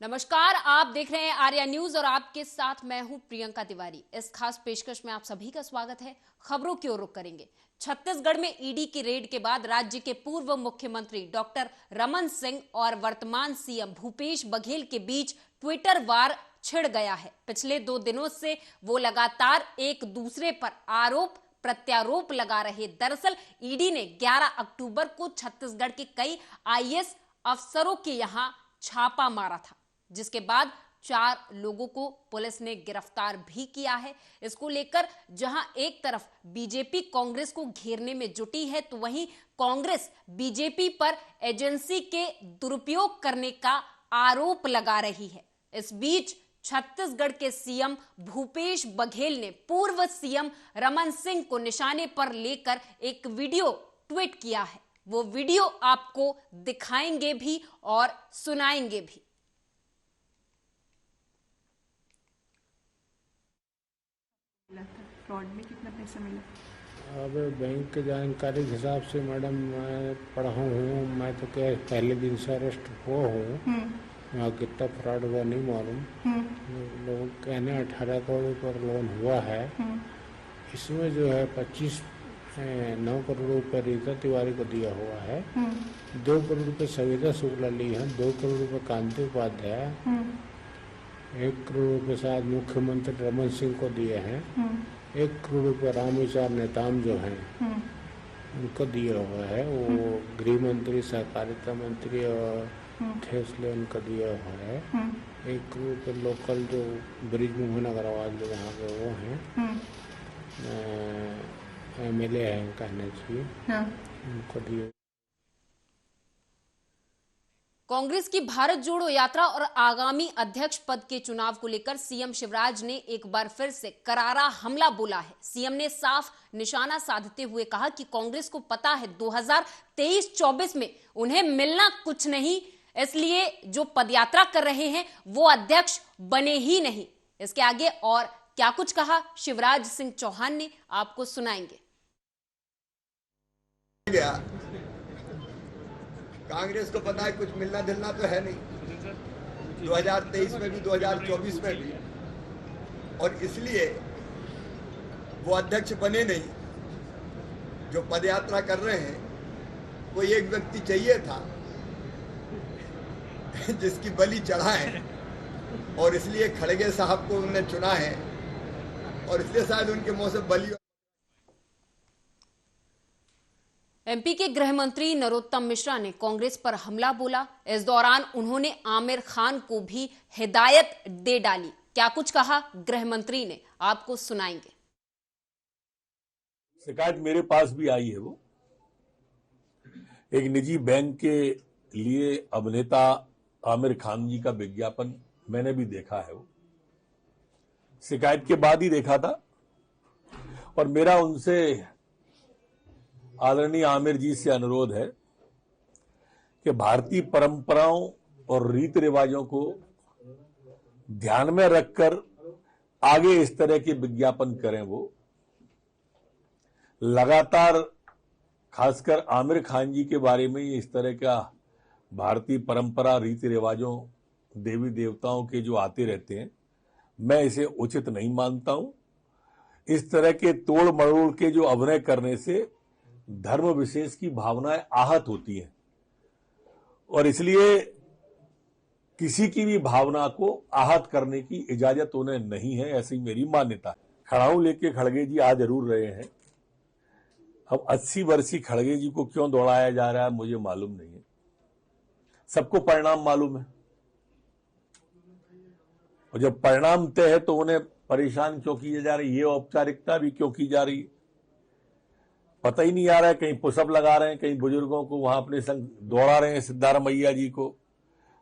नमस्कार, आप देख रहे हैं आर्या न्यूज और आपके साथ मैं हूं प्रियंका तिवारी। इस खास पेशकश में आप सभी का स्वागत है। खबरों की ओर रुख करेंगे। छत्तीसगढ़ में ईडी की रेड के बाद राज्य के पूर्व मुख्यमंत्री डॉक्टर रमन सिंह और वर्तमान सीएम भूपेश बघेल के बीच ट्विटर वार छिड़ गया है। पिछले 2 दिनों से वो लगातार एक दूसरे पर आरोप प्रत्यारोप लगा रहे। दरअसल ईडी ने 11 अक्टूबर को छत्तीसगढ़ के कई आईएएस अफसरों के यहां छापा मारा था, जिसके बाद 4 लोगों को पुलिस ने गिरफ्तार भी किया है। इसको लेकर जहां एक तरफ बीजेपी कांग्रेस को घेरने में जुटी है, तो वहीं कांग्रेस बीजेपी पर एजेंसी के दुरुपयोग करने का आरोप लगा रही है। इस बीच छत्तीसगढ़ के सीएम भूपेश बघेल ने पूर्व सीएम रमन सिंह को निशाने पर लेकर एक वीडियो ट्वीट किया है। वो वीडियो आपको दिखाएंगे भी और सुनाएंगे भी। फ्रॉड में कितना पैसा मिला? अब बैंक की जानकारी के हिसाब से मैडम मैं पढ़ा हूँ। मैं तो क्या पहले दिन से अरेस्ट हुआ हूँ। वहाँ कितना फ्रॉड हुआ नहीं मालूम। लोग कहने 18 करोड़ पर लोन हुआ है। इसमें जो है 9 करोड़ रुपये रीता तिवारी को दिया हुआ है। 2 करोड़ रुपये सविता शुक्ला ली है। 2 करोड़ रुपये कांति उपाध्याय, 1 करोड़ रुपये शायद मुख्यमंत्री रमन सिंह को दिए हैं। 1 करोड़ रुपये रामविचार नेताम जो हैं उनको दिया हुआ है। वो गृह मंत्री, सहकारिता मंत्री और थे, इसलिए उनको दिया हुआ है। 1 करोड़ रुपये लोकल जो ब्रिज मोहन अग्रवाल जो यहाँ के वो हैं, MLA हैं कहना चाहिए, उनको दिए। कांग्रेस की भारत जोड़ो यात्रा और आगामी अध्यक्ष पद के चुनाव को लेकर सीएम शिवराज ने एक बार फिर से करारा हमला बोला है। सीएम ने साफ निशाना साधते हुए कहा कि कांग्रेस को पता है 2023-24 में उन्हें मिलना कुछ नहीं, इसलिए जो पदयात्रा कर रहे हैं वो अध्यक्ष बने ही नहीं। इसके आगे और क्या कुछ कहा शिवराज सिंह चौहान ने, आपको सुनाएंगे। कांग्रेस को पता है कुछ मिलना जुलना तो है नहीं, 2023 में भी 2024 में भी, और इसलिए वो अध्यक्ष बने नहीं। जो पदयात्रा कर रहे हैं, कोई एक व्यक्ति चाहिए था जिसकी बलि चढ़ाएं, और इसलिए खड़गे साहब को उन्होंने चुना है, और इसलिए शायद उनके मुंह से बलि। एमपी के गृह मंत्री नरोत्तम मिश्रा ने कांग्रेस पर हमला बोला। इस दौरान उन्होंने आमिर खान को भी हिदायत दे डाली। क्या कुछ कहा गृह मंत्री ने, आपको सुनाएंगे। शिकायत मेरे पास भी आई है। वो एक निजी बैंक के लिए अभिनेता आमिर खान जी का विज्ञापन मैंने भी देखा है। वो शिकायत के बाद ही देखा था, और मेरा उनसे आदरणीय आमिर जी से अनुरोध है कि भारतीय परंपराओं और रीति रिवाजों को ध्यान में रखकर आगे इस तरह के विज्ञापन करें। वो लगातार खासकर आमिर खान जी के बारे में इस तरह का भारतीय परंपरा, रीति रिवाजों, देवी देवताओं के जो आते रहते हैं, मैं इसे उचित नहीं मानता हूं। इस तरह के तोड़ मरोड़ के जो अभिनय करने से धर्म विशेष की भावनाएं आहत होती हैं, और इसलिए किसी की भी भावना को आहत करने की इजाजत उन्हें नहीं है, ऐसी मेरी मान्यता है। खड़ाऊ लेके खड़गे जी आ जरूर रहे हैं। अब 80 वर्षीय खड़गे जी को क्यों दौड़ाया जा रहा है मुझे मालूम नहीं है। सबको परिणाम मालूम है, और जब परिणाम तय है तो उन्हें परेशान क्यों किए जा रही है, ये औपचारिकता भी क्यों की जा रही है, पता ही नहीं आ रहा है। कहीं पुशअप लगा रहे हैं, कहीं बुजुर्गों को वहां अपने संग दौड़ा रहे हैं, सिद्धाराम मैया जी को,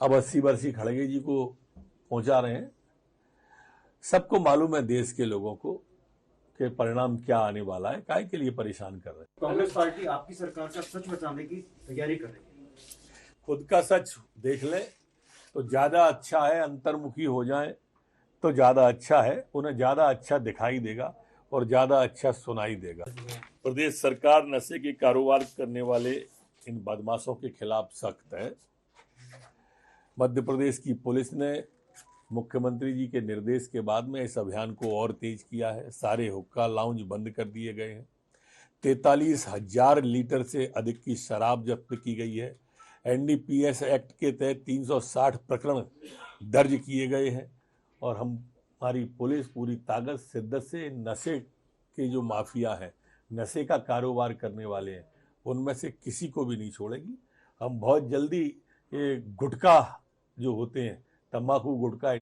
अब 80 वर्षीय खड़गे जी को पहुंचा रहे हैं। सबको मालूम है देश के लोगों को कि परिणाम क्या आने वाला है, काहे के लिए परेशान कर रहे हैं। कांग्रेस पार्टी आपकी सरकार का सच बताने की तैयारी कर रही है। खुद का सच देख ले तो ज्यादा अच्छा है, अंतर्मुखी हो जाए तो ज्यादा अच्छा है, उन्हें ज्यादा अच्छा दिखाई देगा और ज्यादा अच्छा सुनाई देगा। प्रदेश सरकार नशे के कारोबार करने वाले इन बदमाशों के खिलाफ सख्त है। मध्य प्रदेश की पुलिस ने मुख्यमंत्री जी के निर्देश के बाद में इस अभियान को और तेज किया है। सारे हुक्का लाउंज बंद कर दिए गए हैं। 43,000 लीटर से अधिक की शराब जब्त की गई है। एनडीपीएस एक्ट के तहत 360 प्रकरण दर्ज किए गए हैं और हमारी पुलिस पूरी ताकत शिद्दत से नशे के जो माफिया हैं, नशे का कारोबार करने वाले हैं, उनमें से किसी को भी नहीं छोड़ेगी। हम बहुत जल्दी ये गुटखा जो होते हैं, तंबाकू गुटखा।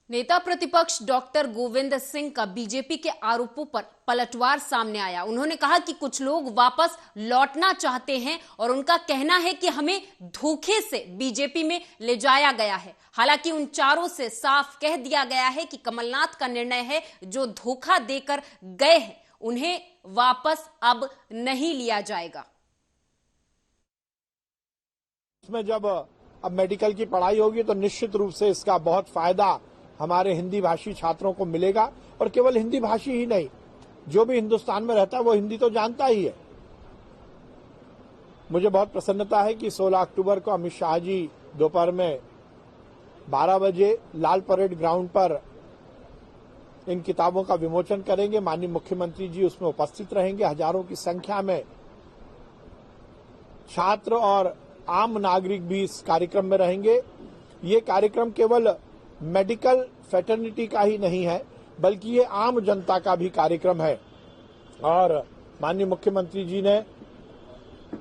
नेता प्रतिपक्ष डॉक्टर गोविंद सिंह का बीजेपी के आरोपों पर पलटवार सामने आया। उन्होंने कहा कि कुछ लोग वापस लौटना चाहते हैं और उनका कहना है कि हमें धोखे से बीजेपी में ले जाया गया है। हालांकि उन चारों से साफ कह दिया गया है कि कमलनाथ का निर्णय है, जो धोखा देकर गए हैं उन्हें वापस अब नहीं लिया जाएगा। इसमें जब अब मेडिकल की पढ़ाई होगी तो निश्चित रूप से इसका बहुत फायदा हमारे हिंदी भाषी छात्रों को मिलेगा। और केवल हिंदी भाषी ही नहीं, जो भी हिंदुस्तान में रहता है वो हिंदी तो जानता ही है। मुझे बहुत प्रसन्नता है कि 16 अक्टूबर को अमित शाह जी दोपहर में 12 बजे लाल परेड ग्राउंड पर इन किताबों का विमोचन करेंगे। माननीय मुख्यमंत्री जी उसमें उपस्थित रहेंगे। हजारों की संख्या में छात्र और आम नागरिक भी इस कार्यक्रम में रहेंगे। ये कार्यक्रम केवल मेडिकल फ्रेटर्निटी का ही नहीं है, बल्कि ये आम जनता का भी कार्यक्रम है। और माननीय मुख्यमंत्री जी ने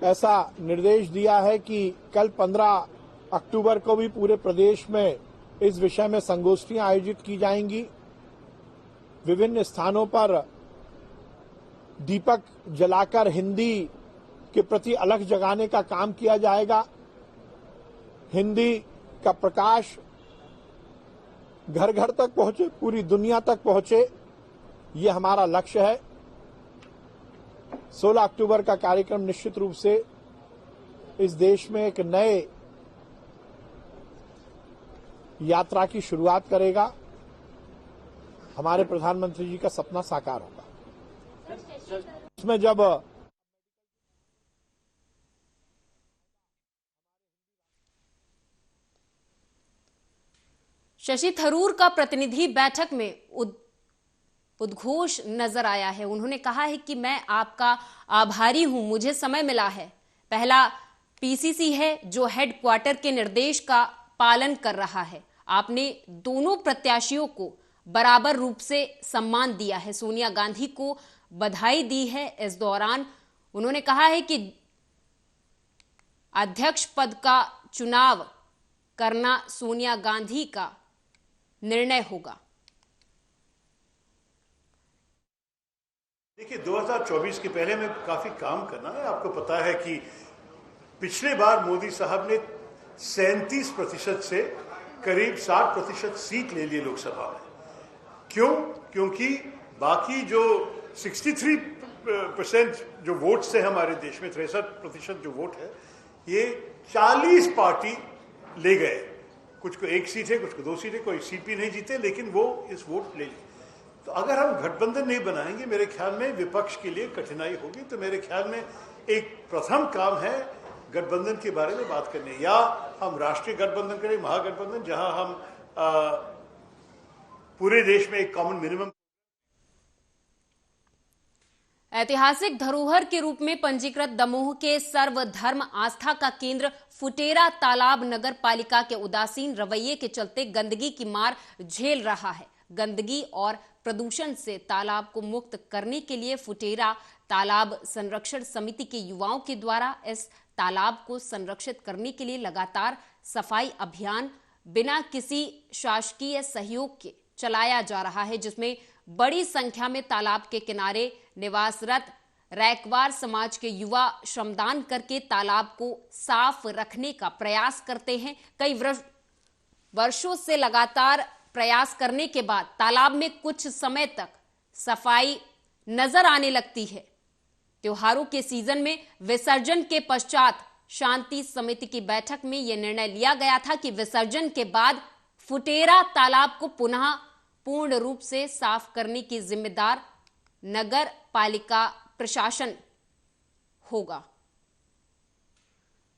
ऐसा निर्देश दिया है कि कल 15 अक्टूबर को भी पूरे प्रदेश में इस विषय में संगोष्ठियां आयोजित की जाएंगी। विभिन्न स्थानों पर दीपक जलाकर हिंदी के प्रति अलख जगाने का काम किया जाएगा। हिंदी का प्रकाश घर घर तक पहुंचे, पूरी दुनिया तक पहुंचे, ये हमारा लक्ष्य है। 16 अक्टूबर का कार्यक्रम निश्चित रूप से इस देश में एक नए यात्रा की शुरुआत करेगा। हमारे प्रधानमंत्री जी का सपना साकार होगा। इसमें जब शशि थरूर का प्रतिनिधि बैठक में उद्घोष नजर आया है। उन्होंने कहा है कि मैं आपका आभारी हूं, मुझे समय मिला है। पहला पीसीसी है जो हेडक्वार्टर के निर्देश का पालन कर रहा है। आपने दोनों प्रत्याशियों को बराबर रूप से सम्मान दिया है। सोनिया गांधी को बधाई दी है। इस दौरान उन्होंने कहा है कि अध्यक्ष पद का चुनाव करना सोनिया गांधी का निर्णय होगा। देखिए, 2024 के पहले में काफी काम करना है। आपको पता है कि पिछले बार मोदी साहब ने 37% से करीब 60% सीट ले ली लोकसभा में। क्यों? क्योंकि बाकी जो 63% जो वोट्स थे हमारे देश में, 63% जो वोट है, ये 40 पार्टी ले गए। कुछ को 1 सीट है, कुछ को 2 सीट है, कोई सीट भी नहीं जीते, लेकिन वो इस वोट ले ली। तो अगर हम गठबंधन नहीं बनाएंगे, मेरे ख्याल में विपक्ष के लिए कठिनाई होगी। तो मेरे ख्याल में एक प्रथम काम है गठबंधन के बारे में बात करने, या हम राष्ट्रीय गठबंधन करें, महागठबंधन, जहां हम पूरे देश में एक कॉमन मिनिमम। ऐतिहासिक धरोहर के रूप में पंजीकृत दमोह के सर्वधर्म आस्था का केंद्र फुटेरा तालाब नगर पालिका के उदासीन रवैये के चलते गंदगी की मार झेल रहा है। गंदगी और प्रदूषण से तालाब को मुक्त करने के लिए फुटेरा तालाब संरक्षण समिति के युवाओं के द्वारा इस तालाब को संरक्षित करने के लिए लगातार सफाई अभियान बिना किसी शासकीय सहयोग के चलाया जा रहा है, जिसमें बड़ी संख्या में तालाब के किनारे निवासरत रैकवार समाज के युवा श्रमदान करके तालाब को साफ रखने का प्रयास करते हैं। कई वर्षों से लगातार प्रयास करने के बाद तालाब में कुछ समय तक सफाई नजर आने लगती है। त्योहारों के सीजन में विसर्जन के पश्चात शांति समिति की बैठक में यह निर्णय लिया गया था कि विसर्जन के बाद फुटेरा तालाब को पुनः पूर्ण रूप से साफ करने की जिम्मेदार नगर पालिका प्रशासन होगा।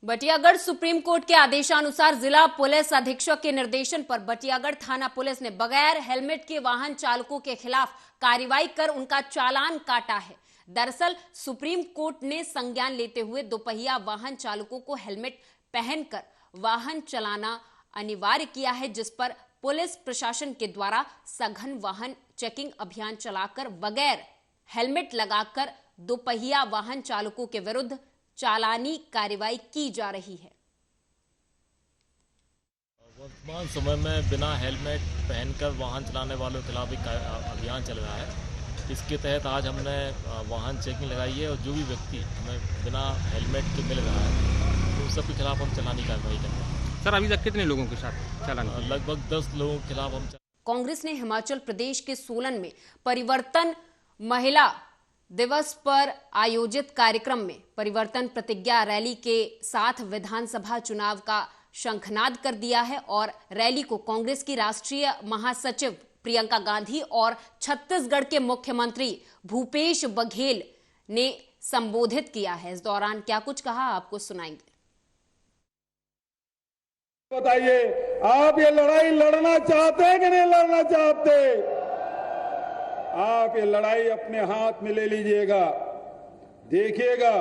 बटियागढ़ सुप्रीम कोर्ट के आदेशानुसार जिला पुलिस अधीक्षक के निर्देशन पर बटियागढ़ थाना पुलिस ने बगैर हेलमेट के वाहन चालकों के खिलाफ कार्रवाई कर उनका चालान काटा है। दरअसल सुप्रीम कोर्ट ने संज्ञान लेते हुए दोपहिया वाहन चालकों को हेलमेट पहनकर वाहन चलाना अनिवार्य किया है, जिस पर पुलिस प्रशासन के द्वारा सघन वाहन चेकिंग अभियान चलाकर बगैर हेलमेट लगाकर दोपहिया वाहन चालकों के विरुद्ध चालानी कार्रवाई की जा रही है। वर्तमान समय में बिना हेलमेट पहनकर वाहन चलाने वालों के खिलाफ एक अभियान चल रहा है। इसके तहत आज हमने वाहन चेकिंग लगाई है और जो भी व्यक्ति हमें बिना हेलमेट के मिल रहा है तो उन सब के खिलाफ हम चालानी कार्रवाई कर रहे हैं। सर अभी तक कितने लोगों के साथ चालान? लगभग 10 लोगों के खिलाफ हम। कांग्रेस ने हिमाचल प्रदेश के सोलन में परिवर्तन महिला दिवस पर आयोजित कार्यक्रम में परिवर्तन प्रतिज्ञा रैली के साथ विधानसभा चुनाव का शंखनाद कर दिया है और रैली को कांग्रेस की राष्ट्रीय महासचिव प्रियंका गांधी और छत्तीसगढ़ के मुख्यमंत्री भूपेश बघेल ने संबोधित किया है। इस दौरान क्या कुछ कहा आपको सुनाएंगे। बताइए, आप ये लड़ाई लड़ना चाहते हैं कि नहीं लड़ना चाहते? आप ये लड़ाई अपने हाथ में ले लीजिएगा। देखिएगा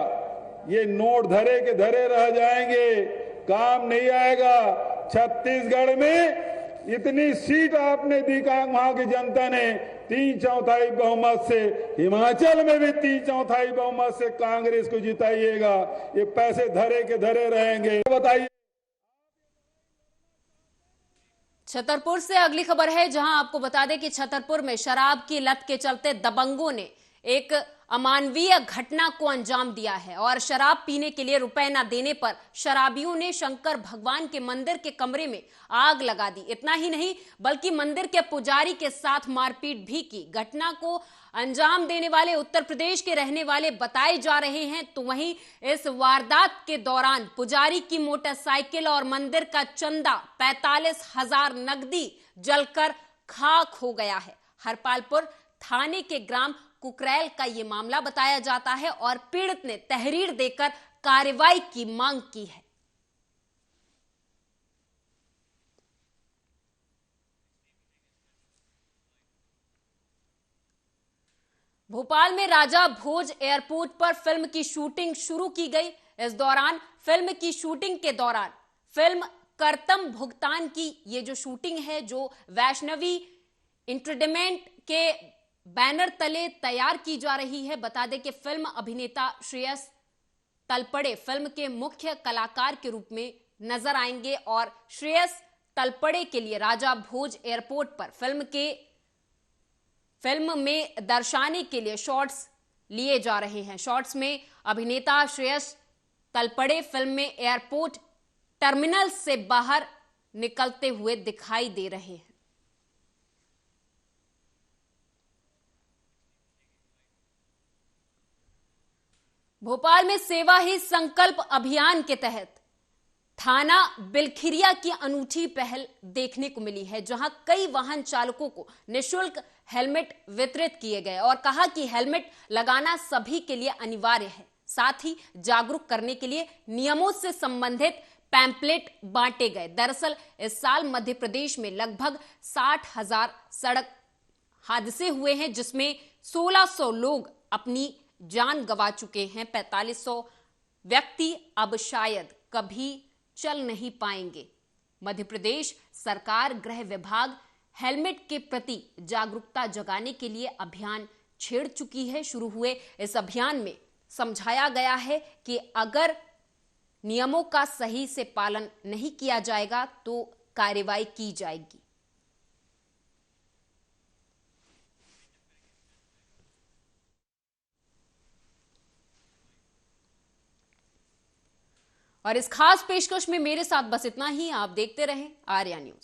ये नोट धरे के धरे रह जाएंगे, काम नहीं आएगा। छत्तीसगढ़ में इतनी सीट आपने दी वहां की जनता ने 3/4 बहुमत से, हिमाचल में भी 3/4 बहुमत से कांग्रेस को जिताइएगा। ये पैसे धरे के धरे रहेंगे। बताइए। छतरपुर से अगली खबर है, जहां आपको बता दें कि छतरपुर में शराब की लत के चलते दबंगों ने एक अमानवीय घटना को अंजाम दिया है और शराब पीने के लिए रुपए न देने पर शराबियों ने शंकर भगवान के मंदिर के कमरे में आग लगा दी। इतना ही नहीं बल्कि मंदिर के पुजारी के साथ मारपीट भी की। घटना को अंजाम देने वाले उत्तर प्रदेश के रहने वाले बताए जा रहे हैं। तो वहीं इस वारदात के दौरान पुजारी की मोटरसाइकिल और मंदिर का चंदा 45,000 नकदी जलकर खाक हो गया है। हरपालपुर थाने के ग्राम कुकरैल का ये मामला बताया जाता है और पीड़ित ने तहरीर देकर कार्रवाई की मांग की है। भोपाल में राजा भोज एयरपोर्ट पर फिल्म की शूटिंग शुरू की गई। इस दौरान फिल्म की शूटिंग के दौरान फिल्म करतम भुगतान की ये जो शूटिंग है, जो वैष्णवी एंटरटेनमेंट के बैनर तले तैयार की जा रही है। बता दें कि फिल्म अभिनेता श्रेयस तलपड़े फिल्म के मुख्य कलाकार के रूप में नजर आएंगे और श्रेयस तलपड़े के लिए राजा भोज एयरपोर्ट पर फिल्म में दर्शाने के लिए शॉट्स लिए जा रहे हैं। शॉट्स में अभिनेता श्रेयस तलपड़े फिल्म में एयरपोर्ट टर्मिनल से बाहर निकलते हुए दिखाई दे रहे हैं। भोपाल में सेवा ही संकल्प अभियान के तहत थाना बिलखिरिया की अनूठी पहल देखने को मिली है, जहां कई वाहन चालकों को निःशुल्क हेलमेट वितरित किए गए और कहा कि हेलमेट लगाना सभी के लिए अनिवार्य है। साथ ही जागरूक करने के लिए नियमों से संबंधित पैम्पलेट बांटे गए। दरअसल इस साल मध्य प्रदेश में लगभग 60,000 सड़क हादसे हुए हैं, जिसमें 1600 लोग अपनी जान गंवा चुके हैं। 4500 व्यक्ति अब शायद कभी चल नहीं पाएंगे। मध्य प्रदेश सरकार गृह विभाग हेलमेट के प्रति जागरूकता जगाने के लिए अभियान छेड़ चुकी है। शुरू हुए इस अभियान में समझाया गया है कि अगर नियमों का सही से पालन नहीं किया जाएगा तो कार्रवाई की जाएगी। और इस खास पेशकश में मेरे साथ बस इतना ही। आप देखते रहें आर्या न्यूज।